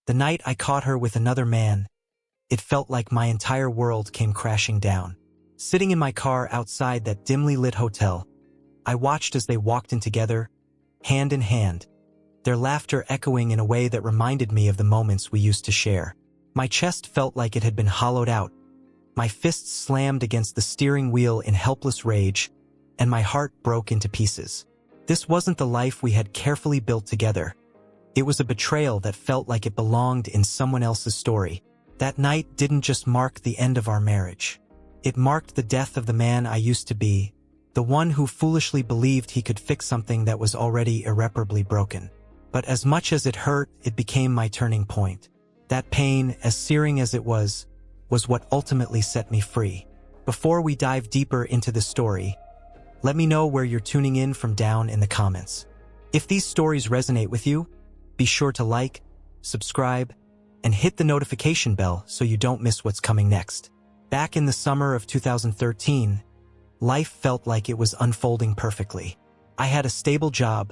The night I caught her with another man, it felt like my entire world came crashing down. Sitting in my car outside that dimly lit hotel, I watched as they walked in together, hand in hand, their laughter echoing in a way that reminded me of the moments we used to share. My chest felt like it had been hollowed out. My fists slammed against the steering wheel in helpless rage, and my heart broke into pieces. This wasn't the life we had carefully built together. It was a betrayal that felt like it belonged in someone else's story. That night didn't just mark the end of our marriage. It marked the death of the man I used to be, the one who foolishly believed he could fix something that was already irreparably broken. But as much as it hurt, it became my turning point. That pain, as searing as it was what ultimately set me free. Before we dive deeper into the story, let me know where you're tuning in from down in the comments. If these stories resonate with you, be sure to like, subscribe, and hit the notification bell so you don't miss what's coming next. Back in the summer of 2013, life felt like it was unfolding perfectly. I had a stable job,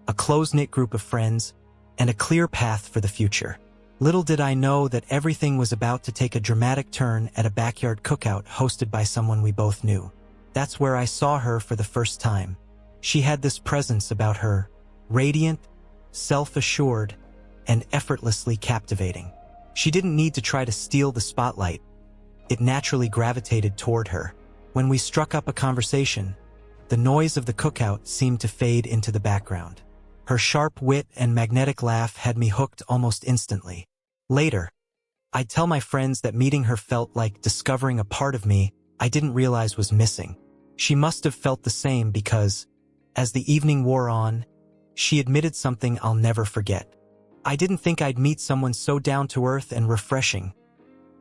a close-knit group of friends, and a clear path for the future. Little did I know that everything was about to take a dramatic turn at a backyard cookout hosted by someone we both knew. That's where I saw her for the first time. She had this presence about her, radiant, self-assured, and effortlessly captivating. She didn't need to try to steal the spotlight. It naturally gravitated toward her. When we struck up a conversation, the noise of the cookout seemed to fade into the background. Her sharp wit and magnetic laugh had me hooked almost instantly. Later, I'd tell my friends that meeting her felt like discovering a part of me I didn't realize was missing. She must have felt the same because, as the evening wore on, she admitted something I'll never forget. "I didn't think I'd meet someone so down-to-earth and refreshing,"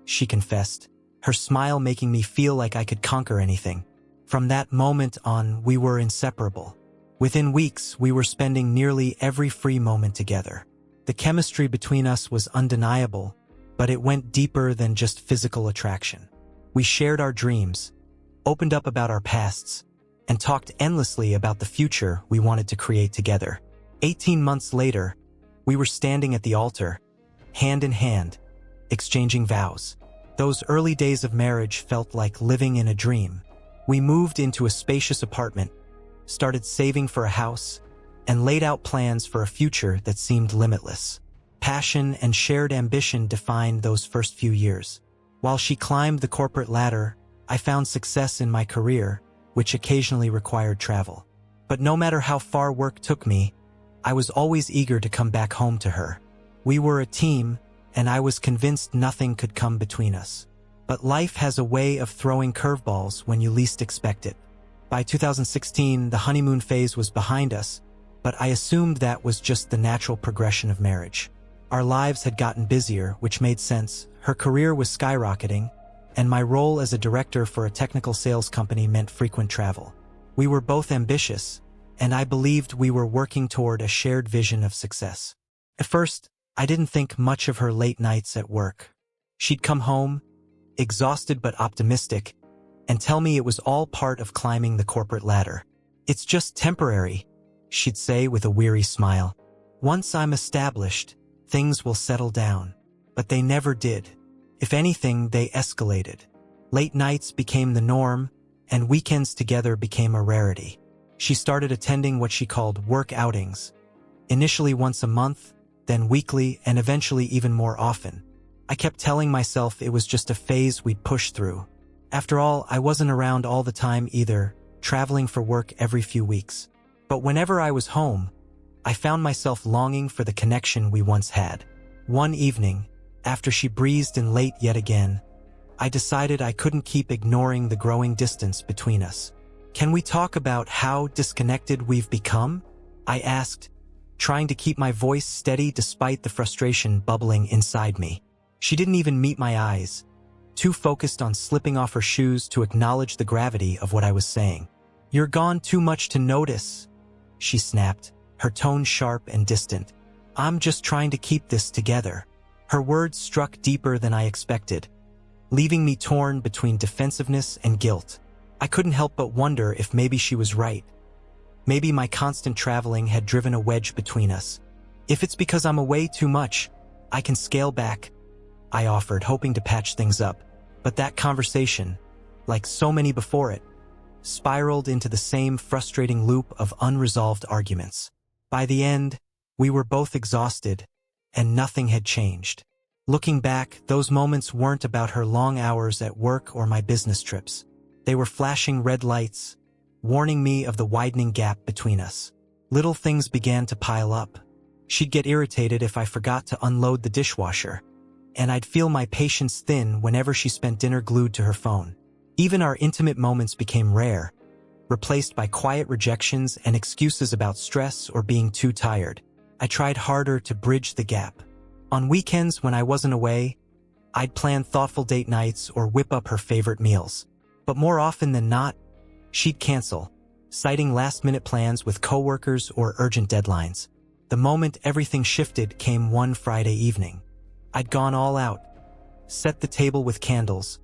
she confessed, her smile making me feel like I could conquer anything. From that moment on, we were inseparable. Within weeks, we were spending nearly every free moment together. The chemistry between us was undeniable, but it went deeper than just physical attraction. We shared our dreams, opened up about our pasts, and talked endlessly about the future we wanted to create together. 18 months later, we were standing at the altar, hand in hand, exchanging vows. Those early days of marriage felt like living in a dream. We moved into a spacious apartment, started saving for a house, and laid out plans for a future that seemed limitless. Passion and shared ambition defined those first few years. While she climbed the corporate ladder, I found success in my career, which occasionally required travel. But no matter how far work took me, I was always eager to come back home to her. We were a team, and I was convinced nothing could come between us. But life has a way of throwing curveballs when you least expect it. By 2016, the honeymoon phase was behind us, but I assumed that was just the natural progression of marriage. Our lives had gotten busier, which made sense. Her career was skyrocketing, and my role as a director for a technical sales company meant frequent travel. We were both ambitious, and I believed we were working toward a shared vision of success. At first, I didn't think much of her late nights at work. She'd come home, exhausted but optimistic, and tell me it was all part of climbing the corporate ladder. "It's just temporary," she'd say with a weary smile. "Once I'm established, things will settle down." But they never did. If anything, they escalated. Late nights became the norm, and weekends together became a rarity. She started attending what she called work outings, initially once a month, then weekly, and eventually even more often. I kept telling myself it was just a phase we'd push through. After all, I wasn't around all the time either, traveling for work every few weeks. But whenever I was home, I found myself longing for the connection we once had. One evening, after she breezed in late yet again, I decided I couldn't keep ignoring the growing distance between us. "Can we talk about how disconnected we've become?" I asked, trying to keep my voice steady despite the frustration bubbling inside me. She didn't even meet my eyes, too focused on slipping off her shoes to acknowledge the gravity of what I was saying. "You're gone too much to notice," she snapped, her tone sharp and distant. "I'm just trying to keep this together." Her words struck deeper than I expected, leaving me torn between defensiveness and guilt. I couldn't help but wonder if maybe she was right. Maybe my constant traveling had driven a wedge between us. If it's because I'm away too much, I can scale back, I offered, hoping to patch things up. But that conversation, like so many before it, spiraled into the same frustrating loop of unresolved arguments. By the end, we were both exhausted, and nothing had changed. Looking back, those moments weren't about her long hours at work or my business trips. They were flashing red lights, warning me of the widening gap between us. Little things began to pile up. She'd get irritated if I forgot to unload the dishwasher, and I'd feel my patience thin whenever she spent dinner glued to her phone. Even our intimate moments became rare, replaced by quiet rejections and excuses about stress or being too tired. I tried harder to bridge the gap. On weekends when I wasn't away, I'd plan thoughtful date nights or whip up her favorite meals. But more often than not, she'd cancel, citing last-minute plans with coworkers or urgent deadlines. The moment everything shifted came one Friday evening. I'd gone all out, set the table with candles,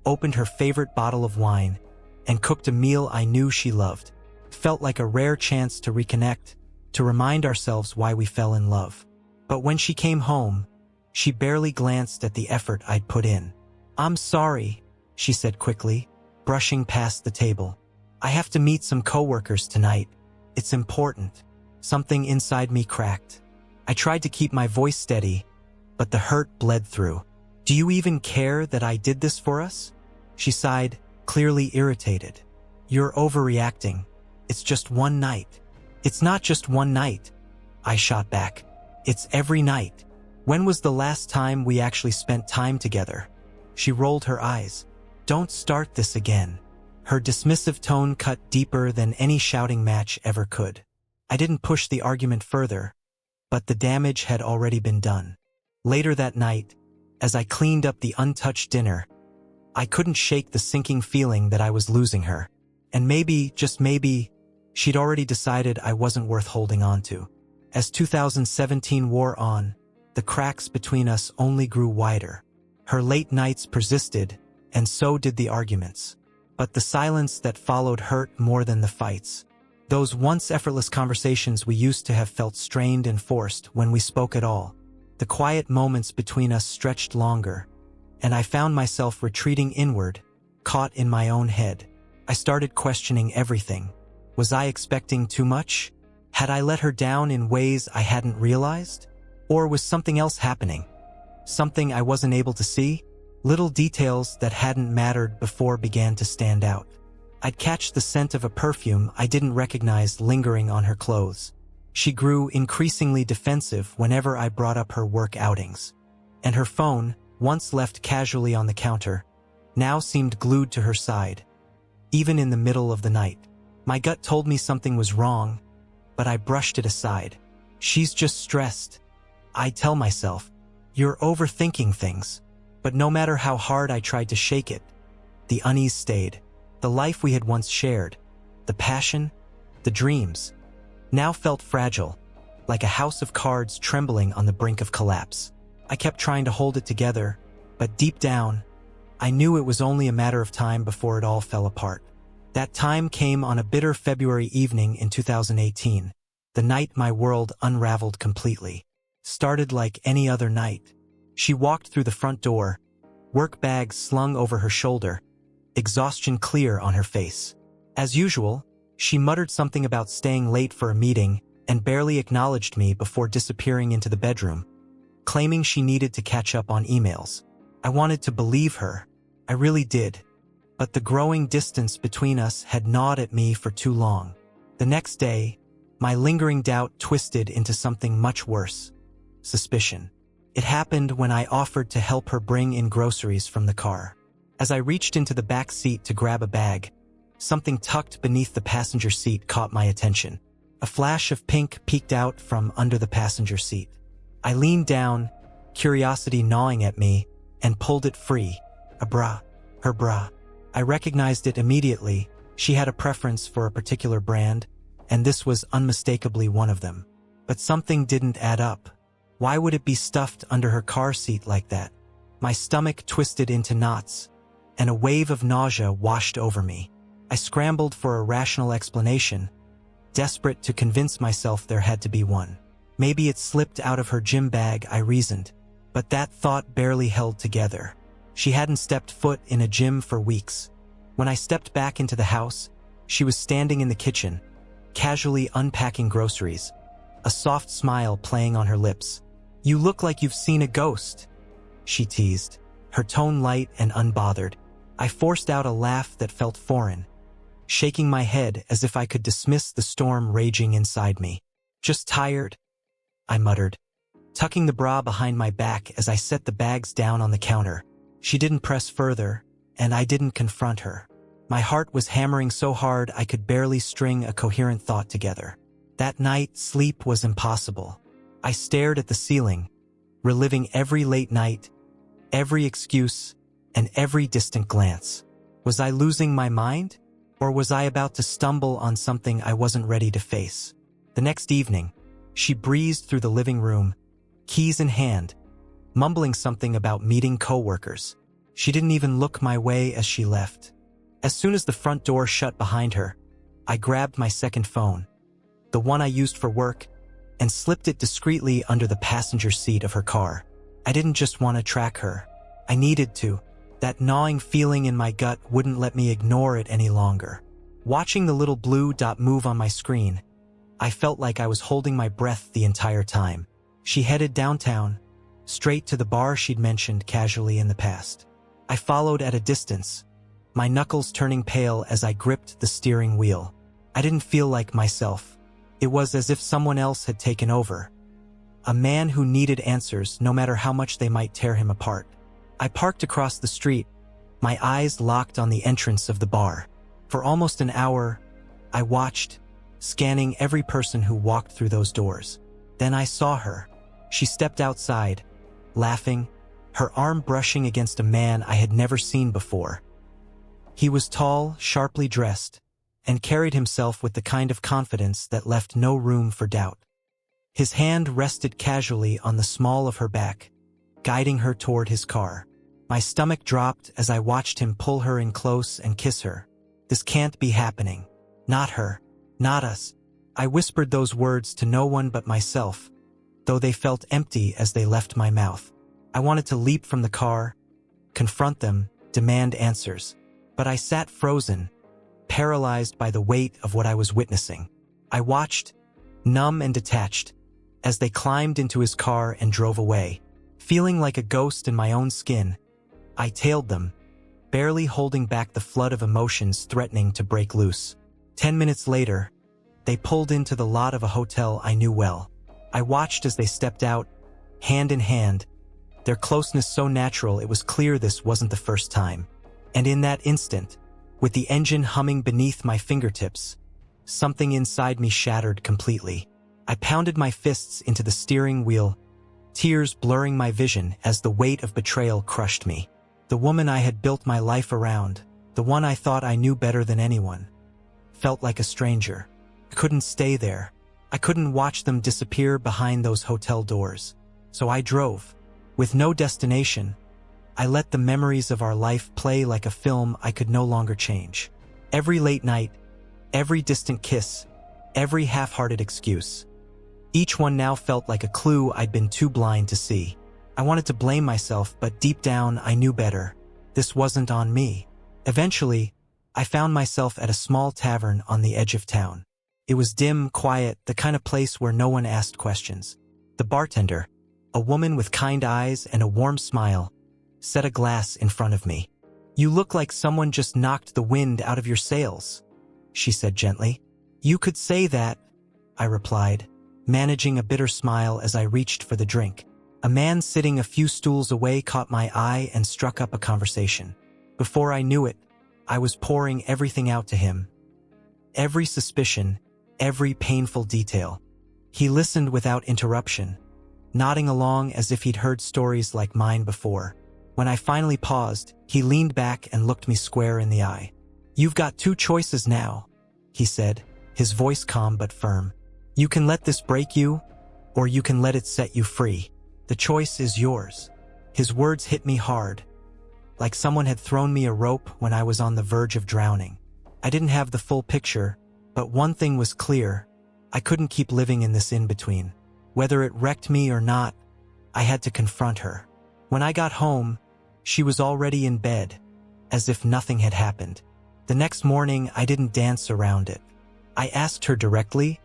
opened her favorite bottle of wine, and cooked a meal I knew she loved. It felt like a rare chance to reconnect, to remind ourselves why we fell in love. But when she came home, she barely glanced at the effort I'd put in. "I'm sorry," she said quickly, brushing past the table. "I have to meet some coworkers tonight. It's important." Something inside me cracked. I tried to keep my voice steady, but the hurt bled through. "Do you even care that I did this for us?" She sighed, clearly irritated. "You're overreacting. It's just one night." "It's not just one night," I shot back. "It's every night. When was the last time we actually spent time together?" She rolled her eyes. "Don't start this again." Her dismissive tone cut deeper than any shouting match ever could. I didn't push the argument further, but the damage had already been done. Later that night, as I cleaned up the untouched dinner, I couldn't shake the sinking feeling that I was losing her. And maybe, just maybe, she'd already decided I wasn't worth holding on to. As 2017 wore on, the cracks between us only grew wider. Her late nights persisted, and so did the arguments. But the silence that followed hurt more than the fights. Those once effortless conversations we used to have felt strained and forced when we spoke at all. The quiet moments between us stretched longer, and I found myself retreating inward, caught in my own head. I started questioning everything. Was I expecting too much? Had I let her down in ways I hadn't realized? Or was something else happening? Something I wasn't able to see? Little details that hadn't mattered before began to stand out. I'd catch the scent of a perfume I didn't recognize lingering on her clothes. She grew increasingly defensive whenever I brought up her work outings. And her phone, once left casually on the counter, now seemed glued to her side, even in the middle of the night. My gut told me something was wrong, but I brushed it aside. "She's just stressed," I'd tell myself. "You're overthinking things." But no matter how hard I tried to shake it, the unease stayed. The life we had once shared, the passion, the dreams, now felt fragile, like a house of cards trembling on the brink of collapse. I kept trying to hold it together, but deep down, I knew it was only a matter of time before it all fell apart. That time came on a bitter February evening in 2018, the night my world unraveled completely. Started like any other night. She walked through the front door, work bag slung over her shoulder, exhaustion clear on her face. As usual, she muttered something about staying late for a meeting and barely acknowledged me before disappearing into the bedroom, claiming she needed to catch up on emails. I wanted to believe her. I really did. But the growing distance between us had gnawed at me for too long. The next day, my lingering doubt twisted into something much worse. Suspicion. It happened when I offered to help her bring in groceries from the car. As I reached into the back seat to grab a bag, something tucked beneath the passenger seat caught my attention. A flash of pink peeked out from under the passenger seat. I leaned down, curiosity gnawing at me, and pulled it free. A bra. Her bra. I recognized it immediately. She had a preference for a particular brand, and this was unmistakably one of them. But something didn't add up. Why would it be stuffed under her car seat like that? My stomach twisted into knots, and a wave of nausea washed over me. I scrambled for a rational explanation, desperate to convince myself there had to be one. Maybe it slipped out of her gym bag, I reasoned. But that thought barely held together. She hadn't stepped foot in a gym for weeks. When I stepped back into the house, she was standing in the kitchen, casually unpacking groceries, a soft smile playing on her lips. "You look like you've seen a ghost," she teased, her tone light and unbothered. I forced out a laugh that felt foreign, shaking my head as if I could dismiss the storm raging inside me. "Just tired," I muttered, tucking the bra behind my back as I set the bags down on the counter. She didn't press further, and I didn't confront her. My heart was hammering so hard I could barely string a coherent thought together. That night, sleep was impossible. I stared at the ceiling, reliving every late night, every excuse, and every distant glance. Was I losing my mind? Or was I about to stumble on something I wasn't ready to face? The next evening, she breezed through the living room, keys in hand, mumbling something about meeting coworkers. She didn't even look my way as she left. As soon as the front door shut behind her, I grabbed my second phone, the one I used for work, and slipped it discreetly under the passenger seat of her car. I didn't just want to track her. I needed to. That gnawing feeling in my gut wouldn't let me ignore it any longer. Watching the little blue dot move on my screen, I felt like I was holding my breath the entire time. She headed downtown, straight to the bar she'd mentioned casually in the past. I followed at a distance, my knuckles turning pale as I gripped the steering wheel. I didn't feel like myself. It was as if someone else had taken over. A man who needed answers no matter how much they might tear him apart. I parked across the street, my eyes locked on the entrance of the bar. For almost an hour, I watched, scanning every person who walked through those doors. Then I saw her. She stepped outside, laughing, her arm brushing against a man I had never seen before. He was tall, sharply dressed, and carried himself with the kind of confidence that left no room for doubt. His hand rested casually on the small of her back, guiding her toward his car. My stomach dropped as I watched him pull her in close and kiss her. "This can't be happening. Not her. Not us." I whispered those words to no one but myself, though they felt empty as they left my mouth. I wanted to leap from the car, confront them, demand answers. But I sat frozen, paralyzed by the weight of what I was witnessing. I watched, numb and detached, as they climbed into his car and drove away. Feeling like a ghost in my own skin, I tailed them, barely holding back the flood of emotions threatening to break loose. 10 minutes later, they pulled into the lot of a hotel I knew well. I watched as they stepped out, hand in hand, their closeness so natural it was clear this wasn't the first time. And in that instant, with the engine humming beneath my fingertips, something inside me shattered completely. I pounded my fists into the steering wheel, tears blurring my vision as the weight of betrayal crushed me. The woman I had built my life around, the one I thought I knew better than anyone, felt like a stranger. I couldn't stay there. I couldn't watch them disappear behind those hotel doors. So I drove. With no destination, I let the memories of our life play like a film I could no longer change. Every late night, every distant kiss, every half-hearted excuse. Each one now felt like a clue I'd been too blind to see. I wanted to blame myself, but deep down I knew better. This wasn't on me. Eventually, I found myself at a small tavern on the edge of town. It was dim, quiet, the kind of place where no one asked questions. The bartender, a woman with kind eyes and a warm smile, set a glass in front of me. "You look like someone just knocked the wind out of your sails," she said gently. "You could say that," I replied, managing a bitter smile as I reached for the drink. A man sitting a few stools away caught my eye and struck up a conversation. Before I knew it, I was pouring everything out to him. Every suspicion, every painful detail. He listened without interruption, nodding along as if he'd heard stories like mine before. When I finally paused, he leaned back and looked me square in the eye. "You've got two choices now," he said, his voice calm but firm. "You can let this break you, or you can let it set you free. The choice is yours." His words hit me hard, like someone had thrown me a rope when I was on the verge of drowning. I didn't have the full picture, but one thing was clear. I couldn't keep living in this in-between. Whether it wrecked me or not, I had to confront her. When I got home, she was already in bed, as if nothing had happened. The next morning, I didn't dance around it. I asked her directly,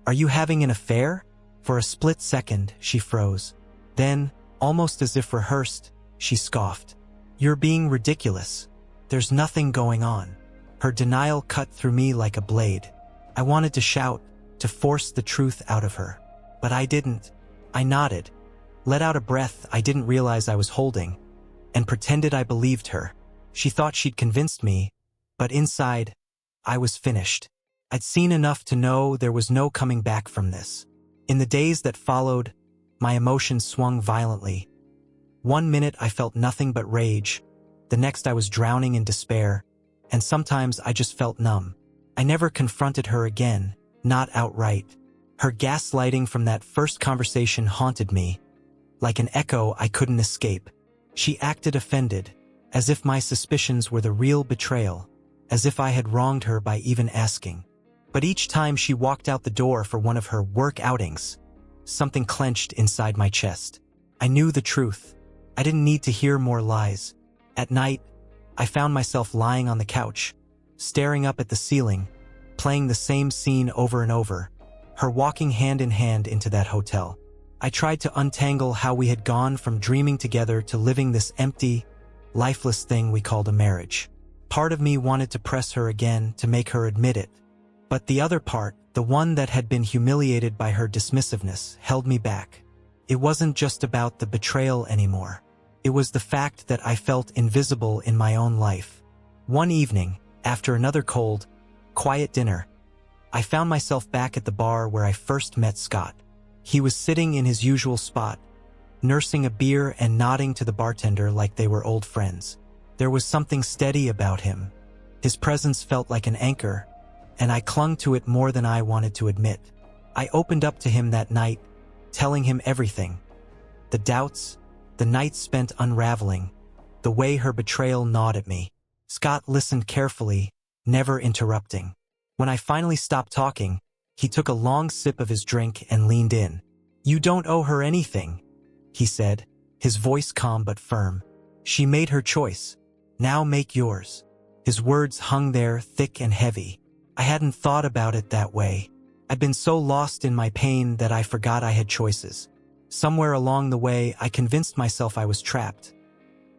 "Are you having an affair?" For a split second, she froze. Then, almost as if rehearsed, she scoffed. "You're being ridiculous. There's nothing going on." Her denial cut through me like a blade. I wanted to shout, to force the truth out of her. But I didn't. I nodded, let out a breath I didn't realize I was holding, and pretended I believed her. She thought she'd convinced me, but inside, I was finished. I'd seen enough to know there was no coming back from this. In the days that followed, my emotions swung violently. One minute I felt nothing but rage, the next I was drowning in despair, and sometimes I just felt numb. I never confronted her again, not outright. Her gaslighting from that first conversation haunted me, like an echo I couldn't escape. She acted offended, as if my suspicions were the real betrayal, as if I had wronged her by even asking. But each time she walked out the door for one of her work outings, something clenched inside my chest. I knew the truth. I didn't need to hear more lies. At night, I found myself lying on the couch, staring up at the ceiling, playing the same scene over and over, her walking hand in hand into that hotel. I tried to untangle how we had gone from dreaming together to living this empty, lifeless thing we called a marriage. Part of me wanted to press her again to make her admit it. But the other part, the one that had been humiliated by her dismissiveness, held me back. It wasn't just about the betrayal anymore. It was the fact that I felt invisible in my own life. One evening, after another cold, quiet dinner, I found myself back at the bar where I first met Scott. He was sitting in his usual spot, nursing a beer and nodding to the bartender like they were old friends. There was something steady about him. His presence felt like an anchor, and I clung to it more than I wanted to admit. I opened up to him that night, telling him everything. The doubts, the nights spent unraveling, the way her betrayal gnawed at me. Scott listened carefully, never interrupting. When I finally stopped talking, he took a long sip of his drink and leaned in. "You don't owe her anything," he said, his voice calm but firm. "She made her choice. Now make yours." His words hung there thick and heavy. I hadn't thought about it that way. I'd been so lost in my pain that I forgot I had choices. Somewhere along the way, I convinced myself I was trapped,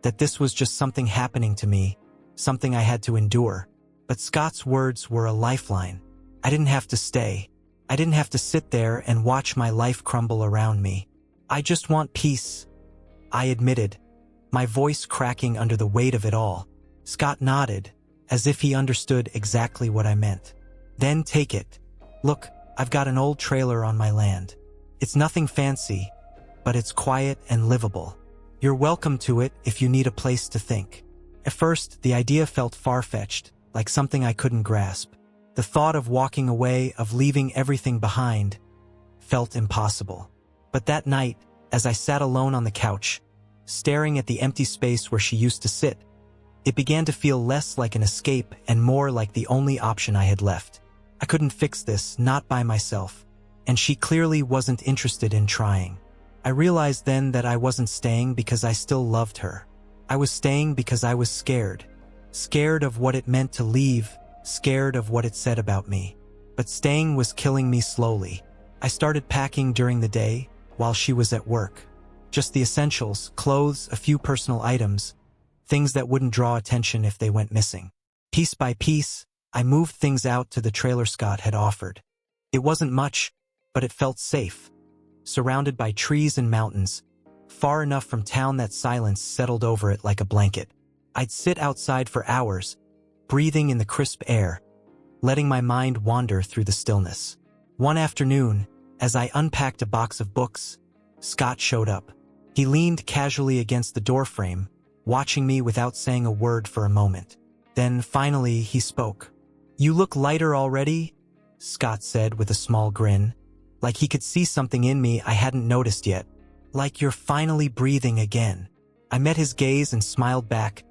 that this was just something happening to me, something I had to endure. But Scott's words were a lifeline. I didn't have to stay. I didn't have to sit there and watch my life crumble around me. "I just want peace," I admitted, my voice cracking under the weight of it all. Scott nodded, as if he understood exactly what I meant. "Then take it. Look, I've got an old trailer on my land. It's nothing fancy, but it's quiet and livable. You're welcome to it if you need a place to think." At first, the idea felt far-fetched, like something I couldn't grasp. The thought of walking away, of leaving everything behind, felt impossible. But that night, as I sat alone on the couch, staring at the empty space where she used to sit, it began to feel less like an escape and more like the only option I had left. I couldn't fix this, not by myself, and she clearly wasn't interested in trying. I realized then that I wasn't staying because I still loved her. I was staying because I was scared. Scared of what it meant to leave, scared of what it said about me. But staying was killing me slowly. I started packing during the day, while she was at work. Just the essentials, clothes, a few personal items, things that wouldn't draw attention if they went missing. Piece by piece, I moved things out to the trailer Scott had offered. It wasn't much, but it felt safe. Surrounded by trees and mountains, far enough from town that silence settled over it like a blanket. I'd sit outside for hours, breathing in the crisp air, letting my mind wander through the stillness. One afternoon, as I unpacked a box of books, Scott showed up. He leaned casually against the doorframe, watching me without saying a word for a moment. Then, finally, he spoke. "You look lighter already," Scott said with a small grin, like he could see something in me I hadn't noticed yet. "Like you're finally breathing again." I met his gaze and smiled back,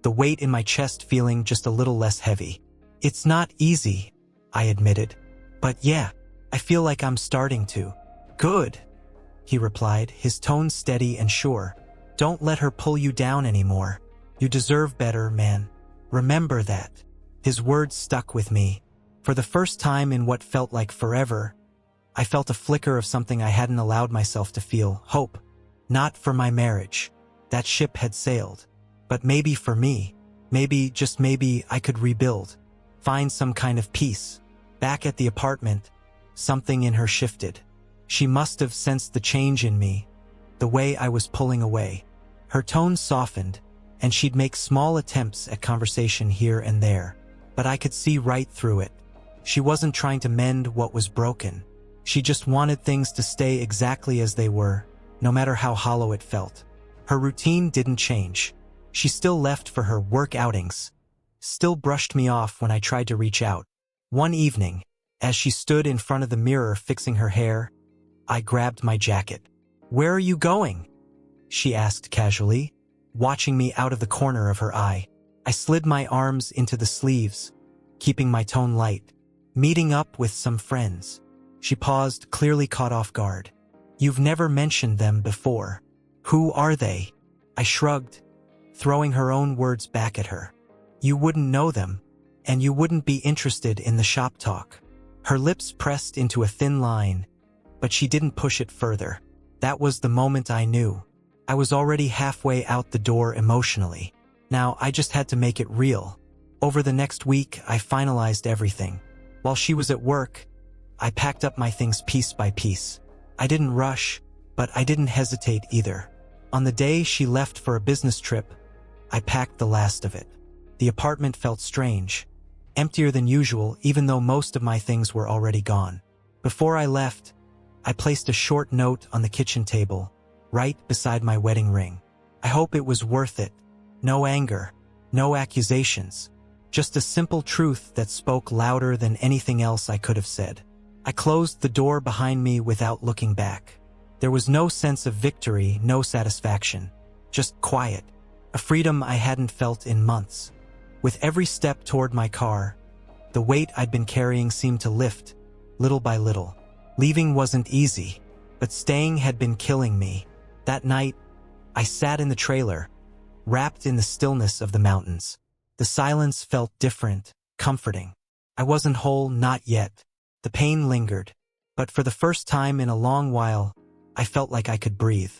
the weight in my chest feeling just a little less heavy. "It's not easy," I admitted. "But yeah, I feel like I'm starting to." "Good," he replied, his tone steady and sure. Don't let her pull you down anymore. You deserve better, man. Remember that. His words stuck with me. For the first time in what felt like forever, I felt a flicker of something I hadn't allowed myself to feel. Hope. Not for my marriage. That ship had sailed. But maybe for me. Maybe, just maybe, I could rebuild. Find some kind of peace. Back at the apartment, something in her shifted. She must have sensed the change in me, the way I was pulling away. Her tone softened, and she'd make small attempts at conversation here and there. But I could see right through it. She wasn't trying to mend what was broken. She just wanted things to stay exactly as they were, no matter how hollow it felt. Her routine didn't change. She still left for her work outings, still brushed me off when I tried to reach out. One evening, as she stood in front of the mirror fixing her hair, I grabbed my jacket. "Where are you going?" she asked casually, watching me out of the corner of her eye. I slid my arms into the sleeves, keeping my tone light. "Meeting up with some friends." She paused, clearly caught off guard. "You've never mentioned them before. Who are they?" I shrugged, throwing her own words back at her. "You wouldn't know them, and you wouldn't be interested in the shop talk." Her lips pressed into a thin line, but she didn't push it further. That was the moment I knew. I was already halfway out the door emotionally. Now I just had to make it real. Over the next week, I finalized everything. While she was at work, I packed up my things piece by piece. I didn't rush, but I didn't hesitate either. On the day she left for a business trip, I packed the last of it. The apartment felt strange, emptier than usual, even though most of my things were already gone. Before I left, I placed a short note on the kitchen table, right beside my wedding ring. I hope it was worth it. No anger, no accusations, just a simple truth that spoke louder than anything else I could have said. I closed the door behind me without looking back. There was no sense of victory, no satisfaction, just quiet, a freedom I hadn't felt in months. With every step toward my car, the weight I'd been carrying seemed to lift, little by little. Leaving wasn't easy, but staying had been killing me. That night, I sat in the trailer, wrapped in the stillness of the mountains. The silence felt different, comforting. I wasn't whole, not yet. The pain lingered, but for the first time in a long while, I felt like I could breathe.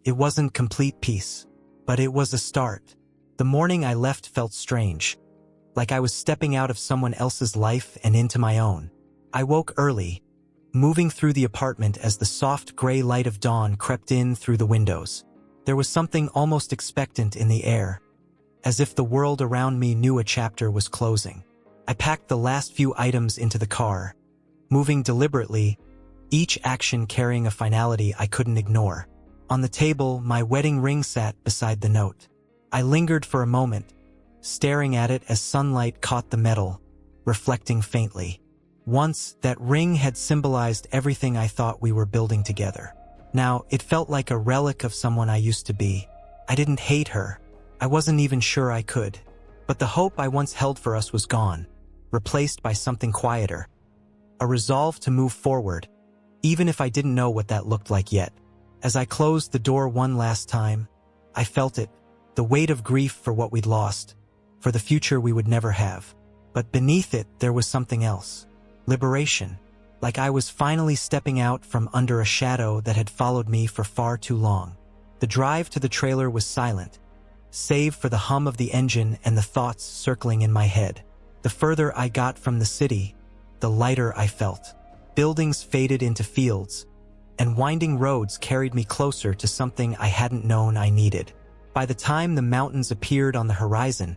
It wasn't complete peace, but it was a start. The morning I left felt strange, like I was stepping out of someone else's life and into my own. I woke early, moving through the apartment as the soft gray light of dawn crept in through the windows. There was something almost expectant in the air, as if the world around me knew a chapter was closing. I packed the last few items into the car, moving deliberately, each action carrying a finality I couldn't ignore. On the table, my wedding ring sat beside the note. I lingered for a moment, staring at it as sunlight caught the metal, reflecting faintly. Once, that ring had symbolized everything I thought we were building together. Now, it felt like a relic of someone I used to be. I didn't hate her. I wasn't even sure I could. But the hope I once held for us was gone, replaced by something quieter. A resolve to move forward, even if I didn't know what that looked like yet. As I closed the door one last time, I felt it, the weight of grief for what we'd lost, for the future we would never have. But beneath it, there was something else. Liberation. Like I was finally stepping out from under a shadow that had followed me for far too long. The drive to the trailer was silent, save for the hum of the engine and the thoughts circling in my head. The further I got from the city, the lighter I felt. Buildings faded into fields, and winding roads carried me closer to something I hadn't known I needed. By the time the mountains appeared on the horizon,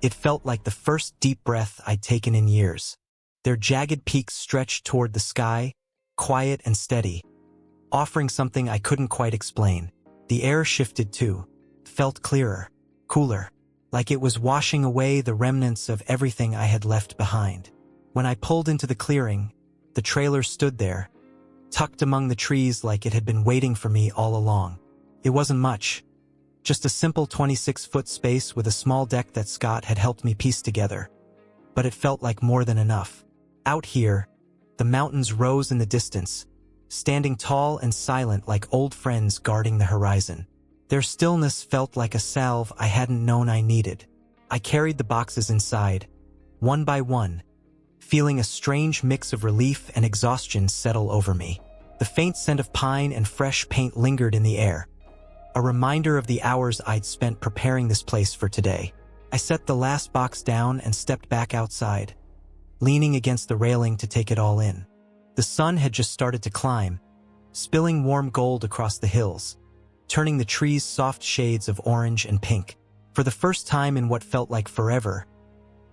it felt like the first deep breath I'd taken in years. Their jagged peaks stretched toward the sky, quiet and steady, offering something I couldn't quite explain. The air shifted too, felt clearer, cooler, like it was washing away the remnants of everything I had left behind. When I pulled into the clearing, the trailer stood there, tucked among the trees like it had been waiting for me all along. It wasn't much, just a simple 26-foot space with a small deck that Scott had helped me piece together. But it felt like more than enough. Out here, the mountains rose in the distance, standing tall and silent like old friends guarding the horizon. Their stillness felt like a salve I hadn't known I needed. I carried the boxes inside, one by one, feeling a strange mix of relief and exhaustion settle over me. The faint scent of pine and fresh paint lingered in the air, a reminder of the hours I'd spent preparing this place for today. I set the last box down and stepped back outside, leaning against the railing to take it all in. The sun had just started to climb, spilling warm gold across the hills, turning the trees soft shades of orange and pink. For the first time in what felt like forever,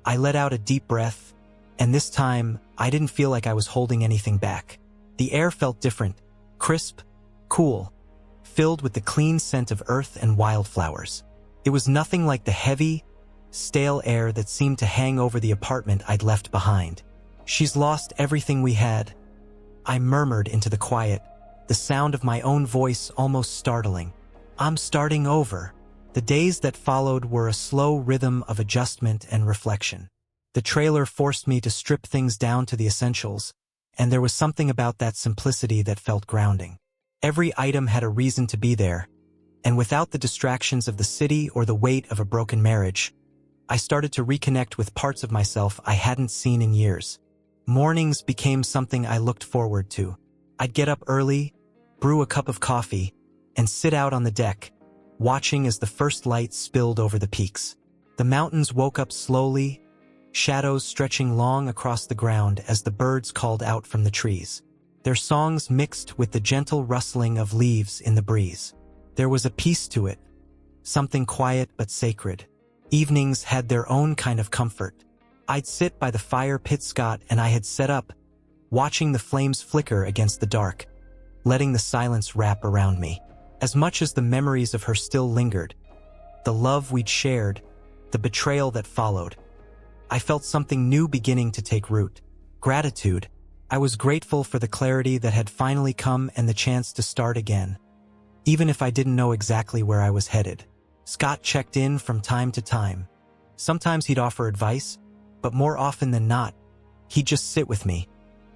I let out a deep breath, and this time I didn't feel like I was holding anything back. The air felt different, crisp, cool, filled with the clean scent of earth and wildflowers. It was nothing like the heavy, stale air that seemed to hang over the apartment I'd left behind. "She's lost everything we had," I murmured into the quiet, the sound of my own voice almost startling. "I'm starting over." The days that followed were a slow rhythm of adjustment and reflection. The trailer forced me to strip things down to the essentials, and there was something about that simplicity that felt grounding. Every item had a reason to be there, and without the distractions of the city or the weight of a broken marriage, I started to reconnect with parts of myself I hadn't seen in years. Mornings became something I looked forward to. I'd get up early, brew a cup of coffee, and sit out on the deck, watching as the first light spilled over the peaks. The mountains woke up slowly, shadows stretching long across the ground as the birds called out from the trees. Their songs mixed with the gentle rustling of leaves in the breeze. There was a peace to it, something quiet but sacred. Evenings had their own kind of comfort. I'd sit by the fire pit Scott and I had set up, watching the flames flicker against the dark, letting the silence wrap around me. As much as the memories of her still lingered, the love we'd shared, the betrayal that followed, I felt something new beginning to take root. Gratitude. I was grateful for the clarity that had finally come and the chance to start again, even if I didn't know exactly where I was headed. Scott checked in from time to time. Sometimes he'd offer advice, but more often than not, he'd just sit with me,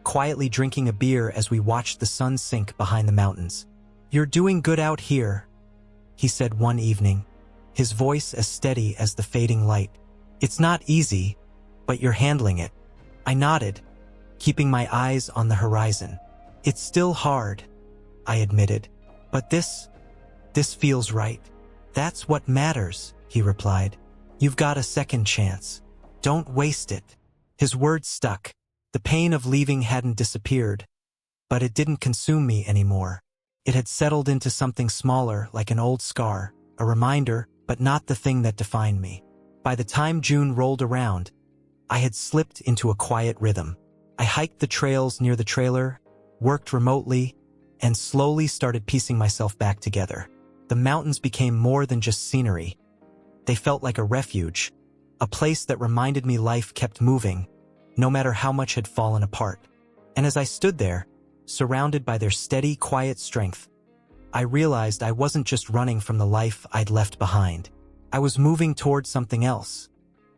quietly drinking a beer as we watched the sun sink behind the mountains. "You're doing good out here," he said one evening, his voice as steady as the fading light. "It's not easy, but you're handling it." I nodded, keeping my eyes on the horizon. "It's still hard," I admitted, "but this feels right." "That's what matters," he replied. "You've got a second chance. Don't waste it." His words stuck. The pain of leaving hadn't disappeared, but it didn't consume me anymore. It had settled into something smaller, like an old scar, a reminder, but not the thing that defined me. By the time June rolled around, I had slipped into a quiet rhythm. I hiked the trails near the trailer, worked remotely, and slowly started piecing myself back together. The mountains became more than just scenery. They felt like a refuge, a place that reminded me life kept moving, no matter how much had fallen apart. And as I stood there, surrounded by their steady, quiet strength, I realized I wasn't just running from the life I'd left behind. I was moving toward something else,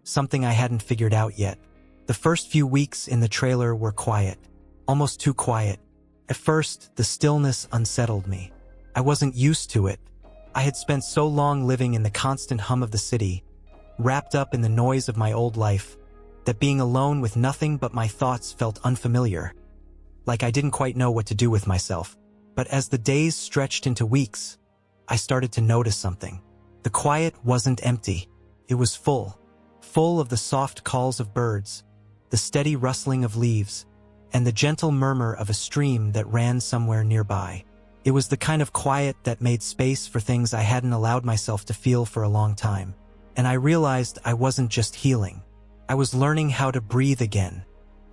something I hadn't figured out yet. The first few weeks in the trailer were quiet, almost too quiet. At first, the stillness unsettled me. I wasn't used to it. I had spent so long living in the constant hum of the city, wrapped up in the noise of my old life, that being alone with nothing but my thoughts felt unfamiliar, like I didn't quite know what to do with myself. But as the days stretched into weeks, I started to notice something. The quiet wasn't empty. It was full of the soft calls of birds, the steady rustling of leaves, and the gentle murmur of a stream that ran somewhere nearby. It was the kind of quiet that made space for things I hadn't allowed myself to feel for a long time. And I realized I wasn't just healing. I was learning how to breathe again.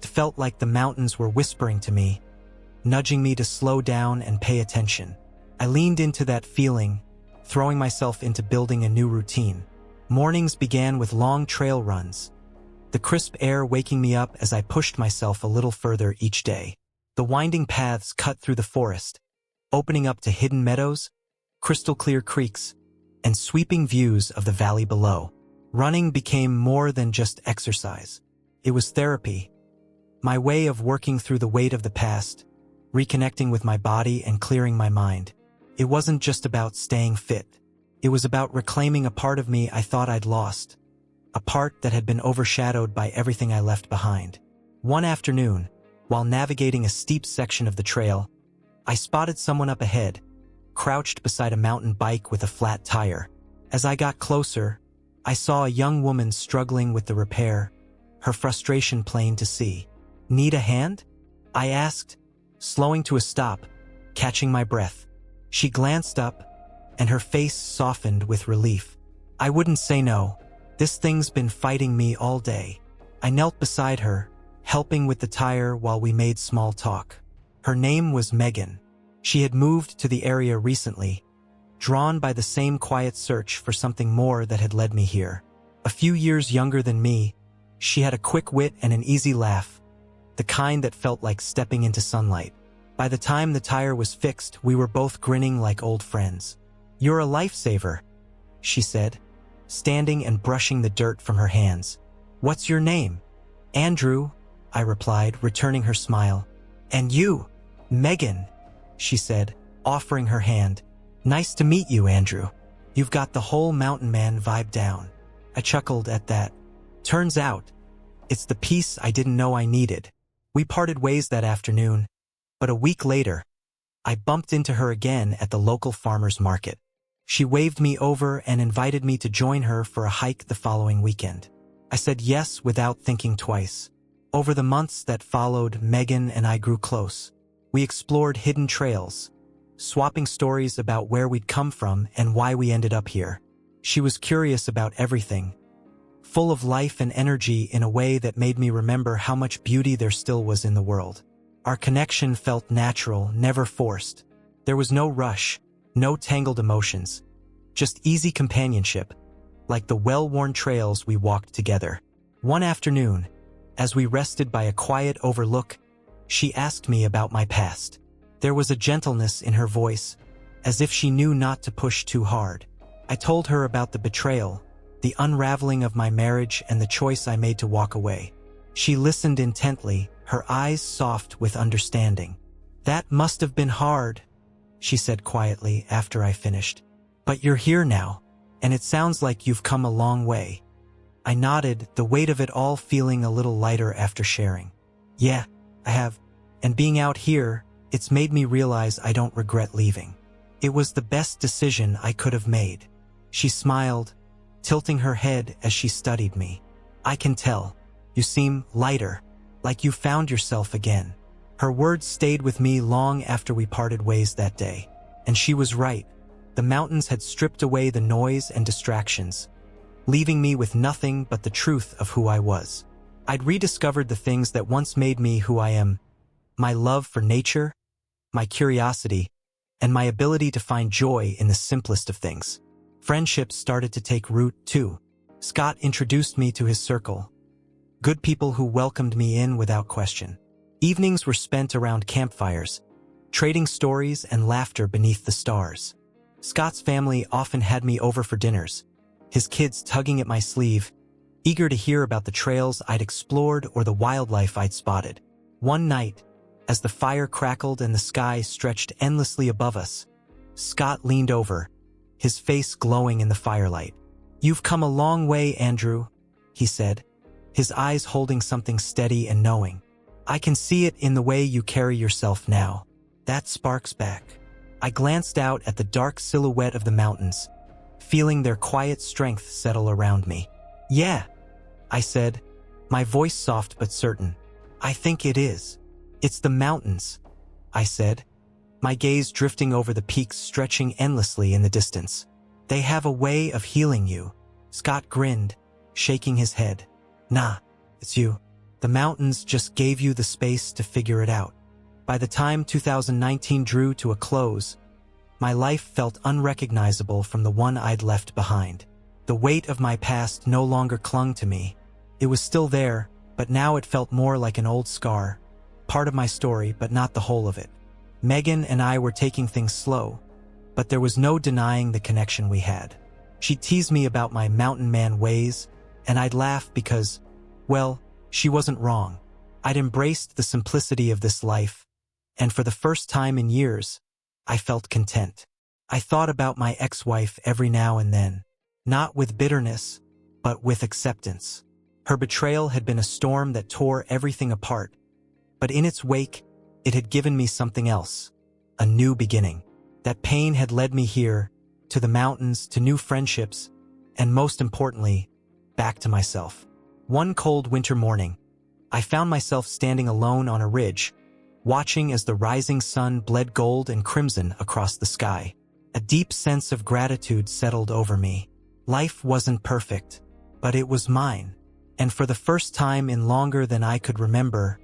It felt like the mountains were whispering to me, nudging me to slow down and pay attention. I leaned into that feeling, throwing myself into building a new routine. Mornings began with long trail runs, the crisp air waking me up as I pushed myself a little further each day. The winding paths cut through the forest, opening up to hidden meadows, crystal-clear creeks, and sweeping views of the valley below. Running became more than just exercise. It was therapy, my way of working through the weight of the past, reconnecting with my body and clearing my mind. It wasn't just about staying fit. It was about reclaiming a part of me I thought I'd lost, a part that had been overshadowed by everything I left behind. One afternoon, while navigating a steep section of the trail, I spotted someone up ahead, crouched beside a mountain bike with a flat tire. As I got closer, I saw a young woman struggling with the repair, her frustration plain to see. "Need a hand?" I asked, slowing to a stop, catching my breath. She glanced up, and her face softened with relief. "I wouldn't say no. This thing's been fighting me all day." I knelt beside her, helping with the tire while we made small talk. Her name was Megan. She had moved to the area recently, drawn by the same quiet search for something more that had led me here. A few years younger than me, she had a quick wit and an easy laugh, the kind that felt like stepping into sunlight. By the time the tire was fixed, we were both grinning like old friends. "You're a lifesaver," she said, standing and brushing the dirt from her hands. "What's your name?" "Andrew," I replied, returning her smile. "And you?" "Megan," she said, offering her hand. "Nice to meet you, Andrew. You've got the whole mountain man vibe down." I chuckled at that. Turns out, it's the peace I didn't know I needed. We parted ways that afternoon, but a week later, I bumped into her again at the local farmer's market. She waved me over and invited me to join her for a hike the following weekend. I said yes without thinking twice. Over the months that followed, Megan and I grew close. We explored hidden trails, swapping stories about where we'd come from and why we ended up here. She was curious about everything, full of life and energy in a way that made me remember how much beauty there still was in the world. Our connection felt natural, never forced. There was no rush, no tangled emotions, just easy companionship, like the well-worn trails we walked together. One afternoon, as we rested by a quiet overlook, she asked me about my past. There was a gentleness in her voice, as if she knew not to push too hard. I told her about the betrayal, the unraveling of my marriage, and the choice I made to walk away. She listened intently, her eyes soft with understanding. "That must have been hard," she said quietly after I finished. "But you're here now, and it sounds like you've come a long way." I nodded, the weight of it all feeling a little lighter after sharing. "Yeah, I have. And being out here, it's made me realize I don't regret leaving. It was the best decision I could have made." She smiled, tilting her head as she studied me. "I can tell. You seem lighter, like you found yourself again." Her words stayed with me long after we parted ways that day. And she was right. The mountains had stripped away the noise and distractions, leaving me with nothing but the truth of who I was. I'd rediscovered the things that once made me who I am: my love for nature, my curiosity, and my ability to find joy in the simplest of things. Friendships started to take root, too. Scott introduced me to his circle, good people who welcomed me in without question. Evenings were spent around campfires, trading stories and laughter beneath the stars. Scott's family often had me over for dinners, his kids tugging at my sleeve, eager to hear about the trails I'd explored or the wildlife I'd spotted. One night, as the fire crackled and the sky stretched endlessly above us, Scott leaned over, his face glowing in the firelight. "You've come a long way, Andrew," he said, his eyes holding something steady and knowing. "I can see it in the way you carry yourself now. That sparks back." I glanced out at the dark silhouette of the mountains, feeling their quiet strength settle around me. "Yeah," I said, my voice soft but certain. "I think it is. It's the mountains," I said, my gaze drifting over the peaks stretching endlessly in the distance. "They have a way of healing you." Scott grinned, shaking his head. "Nah, it's you. The mountains just gave you the space to figure it out." By the time 2019 drew to a close, my life felt unrecognizable from the one I'd left behind. The weight of my past no longer clung to me. It was still there, but now it felt more like an old scar, part of my story, but not the whole of it. Megan and I were taking things slow, but there was no denying the connection we had. She'd tease me about my mountain man ways, and I'd laugh because, well, she wasn't wrong. I'd embraced the simplicity of this life, and for the first time in years, I felt content. I thought about my ex-wife every now and then, not with bitterness, but with acceptance. Her betrayal had been a storm that tore everything apart, but in its wake, it had given me something else, a new beginning. That pain had led me here, to the mountains, to new friendships, and most importantly, back to myself. One cold winter morning, I found myself standing alone on a ridge, watching as the rising sun bled gold and crimson across the sky. A deep sense of gratitude settled over me. Life wasn't perfect, but it was mine. And for the first time in longer than I could remember,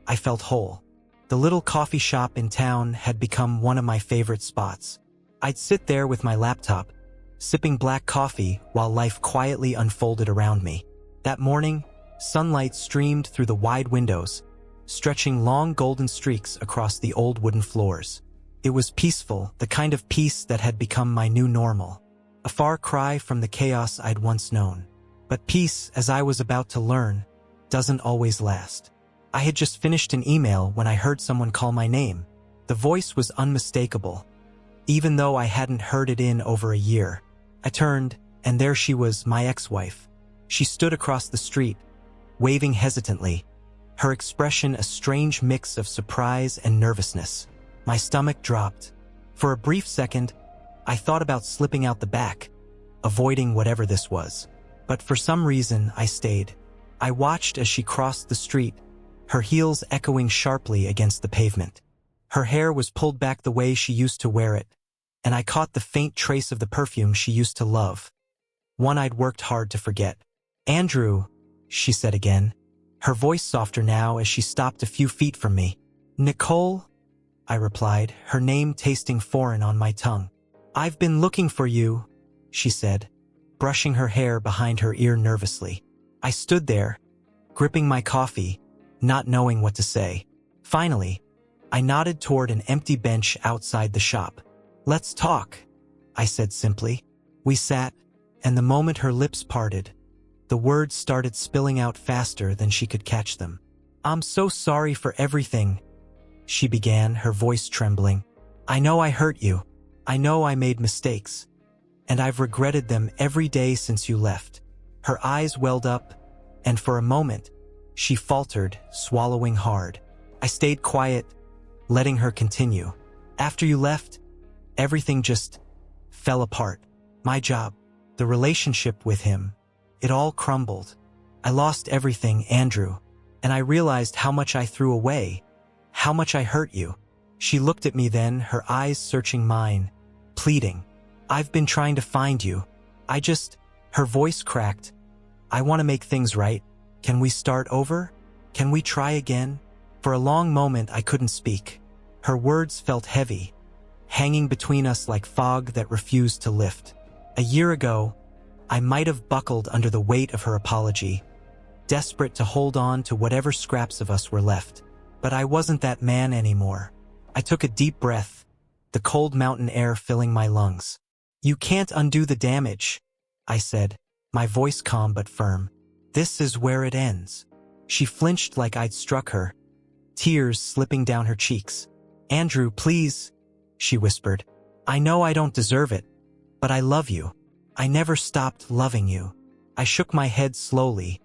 I felt whole. The little coffee shop in town had become one of my favorite spots. I'd sit there with my laptop, sipping black coffee while life quietly unfolded around me. That morning, sunlight streamed through the wide windows, stretching long golden streaks across the old wooden floors. It was peaceful, the kind of peace that had become my new normal, a far cry from the chaos I'd once known. But peace, as I was about to learn, doesn't always last. I had just finished an email when I heard someone call my name. The voice was unmistakable, even though I hadn't heard it in over a year. I turned, and there she was, my ex-wife. She stood across the street, waving hesitantly, her expression a strange mix of surprise and nervousness. My stomach dropped. For a brief second, I thought about slipping out the back, avoiding whatever this was. But for some reason, I stayed. I watched as she crossed the street, her heels echoing sharply against the pavement. Her hair was pulled back the way she used to wear it, and I caught the faint trace of the perfume she used to love, one I'd worked hard to forget. "Andrew," she said again, her voice softer now as she stopped a few feet from me. "Nicole," I replied, her name tasting foreign on my tongue. "I've been looking for you," she said, brushing her hair behind her ear nervously. I stood there, gripping my coffee, not knowing what to say. Finally, I nodded toward an empty bench outside the shop. "Let's talk," I said simply. We sat, and the moment her lips parted, the words started spilling out faster than she could catch them. "I'm so sorry for everything," she began, her voice trembling. "I know I hurt you. I know I made mistakes. And I've regretted them every day since you left." Her eyes welled up, and for a moment, she faltered, swallowing hard. I stayed quiet, letting her continue. "After you left, everything just fell apart. My job, the relationship with him, it all crumbled. I lost everything, Andrew, and I realized how much I threw away, how much I hurt you." She looked at me then, her eyes searching mine, pleading. "I've been trying to find you. Her voice cracked. "I want to make things right. Can we start over? Can we try again?" For a long moment I couldn't speak. Her words felt heavy, hanging between us like fog that refused to lift. A year ago, I might have buckled under the weight of her apology, desperate to hold on to whatever scraps of us were left. But I wasn't that man anymore. I took a deep breath, the cold mountain air filling my lungs. "You can't undo the damage," I said, my voice calm but firm. "This is where it ends." She flinched like I'd struck her, tears slipping down her cheeks. "Andrew, please," she whispered. "I know I don't deserve it, but I love you. I never stopped loving you." I shook my head slowly,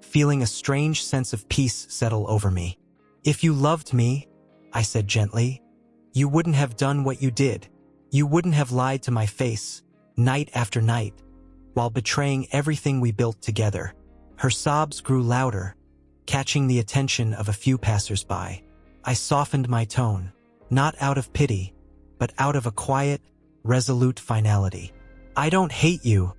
feeling a strange sense of peace settle over me. "If you loved me," I said gently, "you wouldn't have done what you did. You wouldn't have lied to my face, night after night, while betraying everything we built together." Her sobs grew louder, catching the attention of a few passers-by. I softened my tone, not out of pity, but out of a quiet, resolute finality. "I don't hate you,"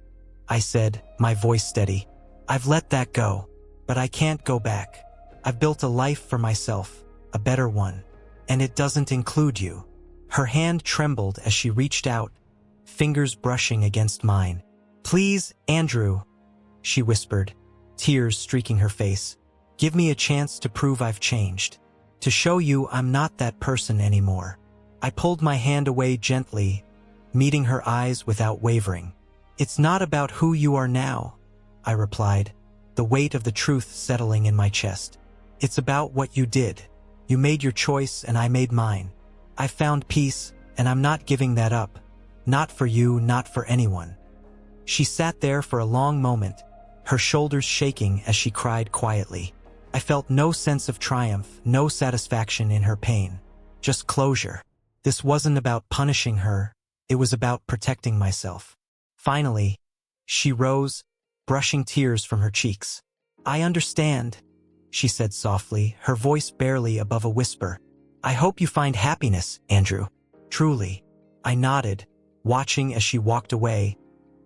I said, my voice steady. "I've let that go, but I can't go back. I've built a life for myself, a better one, and it doesn't include you." Her hand trembled as she reached out, fingers brushing against mine. "Please, Andrew," she whispered, tears streaking her face. "Give me a chance to prove I've changed, to show you I'm not that person anymore." I pulled my hand away gently, meeting her eyes without wavering. "It's not about who you are now," I replied, the weight of the truth settling in my chest. "It's about what you did. You made your choice and I made mine. I found peace, and I'm not giving that up. Not for you, not for anyone." She sat there for a long moment, her shoulders shaking as she cried quietly. I felt no sense of triumph, no satisfaction in her pain. Just closure. This wasn't about punishing her, it was about protecting myself. Finally, she rose, brushing tears from her cheeks. "I understand," she said softly, her voice barely above a whisper. "I hope you find happiness, Andrew. Truly." I nodded, watching as she walked away,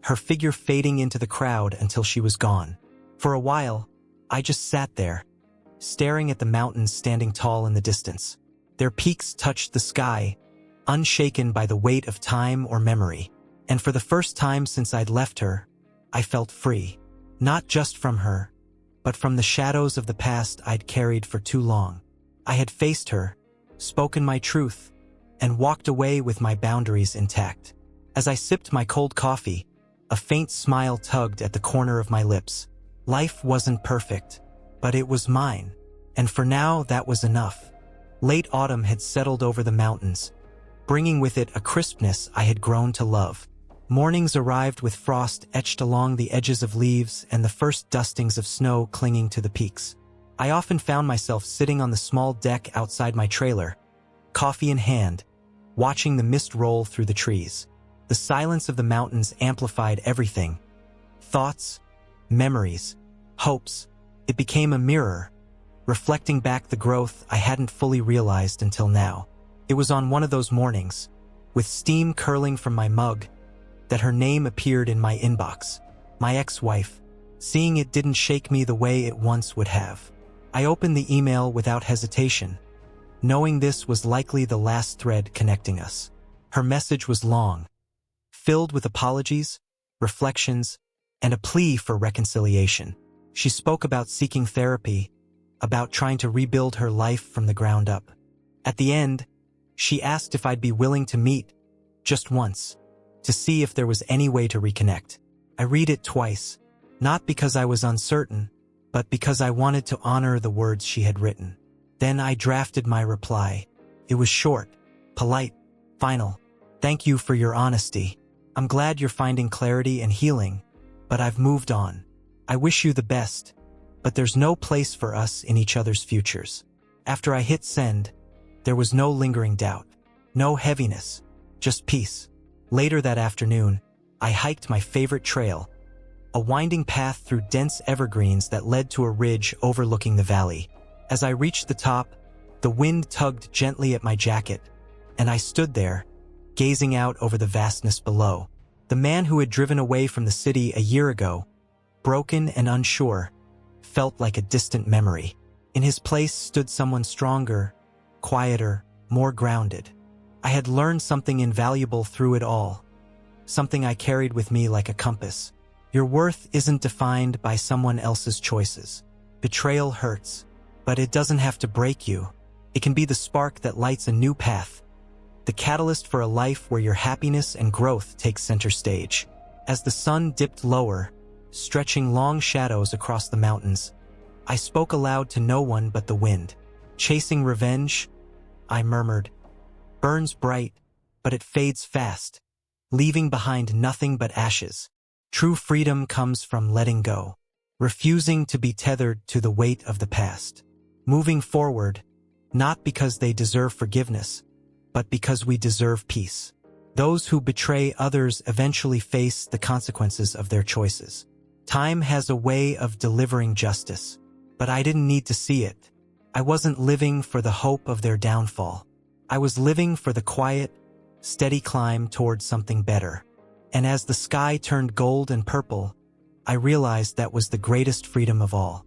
her figure fading into the crowd until she was gone. For a while, I just sat there, staring at the mountains standing tall in the distance. Their peaks touched the sky, unshaken by the weight of time or memory. And for the first time since I'd left her, I felt free. Not just from her, but from the shadows of the past I'd carried for too long. I had faced her, spoken my truth, and walked away with my boundaries intact. As I sipped my cold coffee, a faint smile tugged at the corner of my lips. Life wasn't perfect, but it was mine, and for now that was enough. Late autumn had settled over the mountains, bringing with it a crispness I had grown to love. Mornings arrived with frost etched along the edges of leaves and the first dustings of snow clinging to the peaks. I often found myself sitting on the small deck outside my trailer, coffee in hand, watching the mist roll through the trees. The silence of the mountains amplified everything. Thoughts, memories, hopes. It became a mirror, reflecting back the growth I hadn't fully realized until now. It was on one of those mornings, with steam curling from my mug, that her name appeared in my inbox. My ex-wife. Seeing it didn't shake me the way it once would have. I opened the email without hesitation, knowing this was likely the last thread connecting us. Her message was long, filled with apologies, reflections, and a plea for reconciliation. She spoke about seeking therapy, about trying to rebuild her life from the ground up. At the end, she asked if I'd be willing to meet, just once, to see if there was any way to reconnect. I read it twice, not because I was uncertain, but because I wanted to honor the words she had written. Then I drafted my reply. It was short, polite, final. "Thank you for your honesty. I'm glad you're finding clarity and healing, but I've moved on. I wish you the best, but there's no place for us in each other's futures." After I hit send, there was no lingering doubt, no heaviness, just peace. Later that afternoon, I hiked my favorite trail, a winding path through dense evergreens that led to a ridge overlooking the valley. As I reached the top, the wind tugged gently at my jacket, and I stood there, gazing out over the vastness below. The man who had driven away from the city a year ago, broken and unsure, felt like a distant memory. In his place stood someone stronger, quieter, more grounded. I had learned something invaluable through it all, something I carried with me like a compass. Your worth isn't defined by someone else's choices. Betrayal hurts, but it doesn't have to break you. It can be the spark that lights a new path, the catalyst for a life where your happiness and growth take center stage. As the sun dipped lower, stretching long shadows across the mountains, I spoke aloud to no one but the wind. "Chasing revenge," I murmured, "burns bright, but it fades fast, leaving behind nothing but ashes. True freedom comes from letting go, refusing to be tethered to the weight of the past. Moving forward, not because they deserve forgiveness, but because we deserve peace." Those who betray others eventually face the consequences of their choices. Time has a way of delivering justice, but I didn't need to see it. I wasn't living for the hope of their downfall. I was living for the quiet, steady climb towards something better. And as the sky turned gold and purple, I realized that was the greatest freedom of all.